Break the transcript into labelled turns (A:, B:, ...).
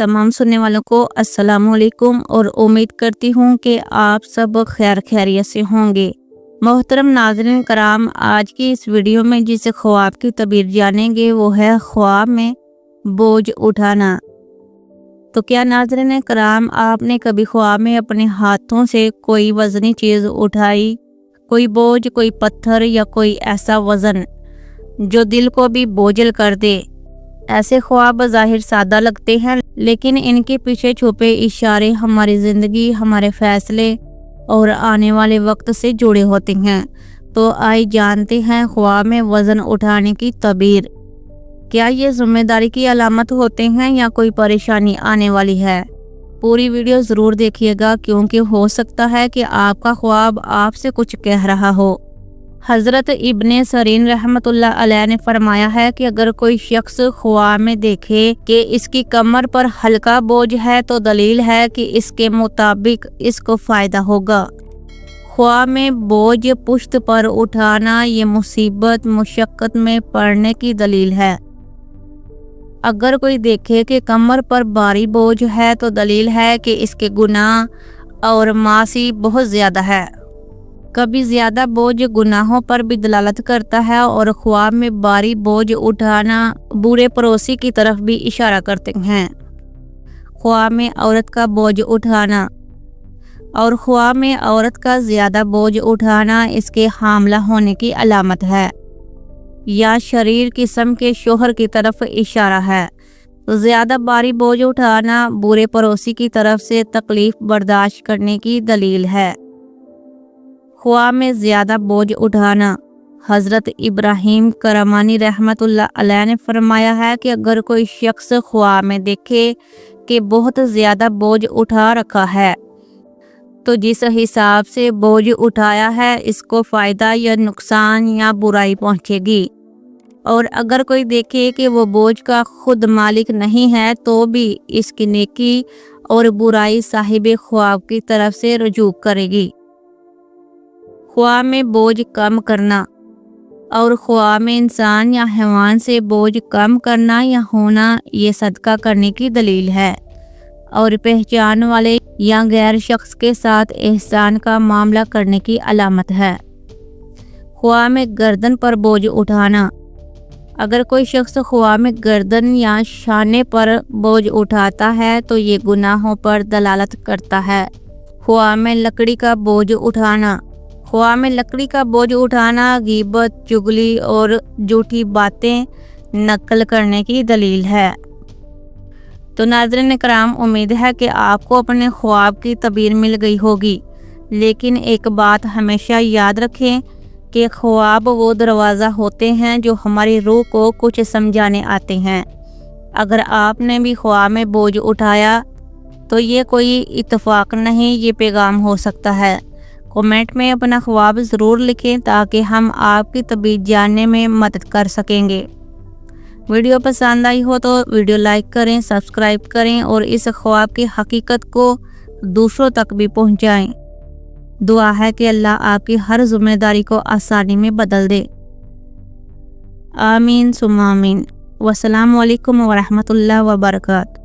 A: तमाम सुनने वालों को अस्सलाम वालेकुम और उम्मीद करती हूँ कि आप सब खैर खैरियत से होंगे। मोहतरम नाज़रीन कराम, आज की इस वीडियो में जिस ख्वाब की तबीर जानेंगे वो है ख्वाब में बोझ उठाना। तो क्या नाज़रीन कराम, आपने कभी ख्वाब में अपने हाथों से कोई वज़नी चीज़ उठाई, कोई बोझ, कोई पत्थर या कोई ऐसा वज़न जो दिल को भी बोझल कर दे? ऐसे ख्वाब ज़ाहिर सादा लगते हैं, लेकिन इनके पीछे छुपे इशारे हमारी ज़िंदगी, हमारे फैसले और आने वाले वक्त से जुड़े होते हैं। तो आइए जानते हैं ख्वाब में वज़न उठाने की तबीर। क्या ये जिम्मेदारी की अलामत होते हैं या कोई परेशानी आने वाली है? पूरी वीडियो ज़रूर देखिएगा, क्योंकि हो सकता है कि आपका ख्वाब आपसे कुछ कह रहा हो। हज़रत इब्ने सरीन रहमतुल्लाह अलैह ने फरमाया है कि अगर कोई शख्स ख्वाब में देखे कि इसकी कमर पर हल्का बोझ है तो दलील है कि इसके मुताबिक इसको फ़ायदा होगा। ख्वाब में बोझ पुश्त पर उठाना ये मुसीबत मुशक्क़त में पड़ने की दलील है। अगर कोई देखे कि कमर पर भारी बोझ है तो दलील है कि इसके गुनाह और मासी बहुत ज़्यादा है। कभी ज़्यादा बोझ गुनाहों पर भी दलालत करता है और ख्वाब में भारी बोझ उठाना बुरे पड़ोसी की तरफ भी इशारा करते हैं। ख्वाब में औरत का बोझ उठाना और ख्वाब में औरत का ज़्यादा बोझ उठाना इसके हामला होने की अलामत है या शरीर किस्म के शोहर की तरफ इशारा है। ज़्यादा भारी बोझ उठाना बुरे पड़ोसी की तरफ से तकलीफ बर्दाश्त करने की दलील है। ख्वाब में ज़्यादा बोझ उठाना, हज़रत इब्राहीम करमानी रहमतुल्लाह अलैह ने फरमाया है कि अगर कोई शख्स ख्वाब में देखे कि बहुत ज़्यादा बोझ उठा रखा है तो जिस हिसाब से बोझ उठाया है इसको फ़ायदा या नुकसान या बुराई पहुंचेगी। और अगर कोई देखे कि वो बोझ का खुद मालिक नहीं है तो भी इसकी नेकी और बुराई साहिब ख्वाब की तरफ से रुजू करेगी। ख्वाब में बोझ कम करना और ख्वाब में इंसान या हैवान से बोझ कम करना या होना ये सदका करने की दलील है और पहचान वाले या गैर शख्स के साथ एहसान का मामला करने की अलामत है। ख्वाब में गर्दन पर बोझ उठाना, अगर कोई शख्स ख्वाब में गर्दन या शाने पर बोझ उठाता है तो ये गुनाहों पर दलालत करता है। ख्वाब में लकड़ी का बोझ उठाना, ख्वाब में लकड़ी का बोझ उठाना गीबत, चुगली और झूठी बातें नकल करने की दलील है। तो नाज़रीन कराम, उम्मीद है कि आपको अपने ख्वाब की तबीर मिल गई होगी, लेकिन एक बात हमेशा याद रखें कि ख्वाब वो दरवाज़ा होते हैं जो हमारी रूह को कुछ समझाने आते हैं। अगर आपने भी ख्वाब में बोझ उठाया तो ये कोई इत्तेफाक नहीं, ये पैगाम हो सकता है। कमेंट में अपना ख्वाब ज़रूर लिखें ताकि हम आपकी तबीर जानने में मदद कर सकेंगे। वीडियो पसंद आई हो तो वीडियो लाइक करें, सब्सक्राइब करें और इस ख्वाब की हकीकत को दूसरों तक भी पहुंचाएं। दुआ है कि अल्लाह आपकी हर जिम्मेदारी को आसानी में बदल दे। आमीन सुम्मा आमीन। वस्सलामु अलैकुम वरहमतुल्लाहि वबरकातुहू।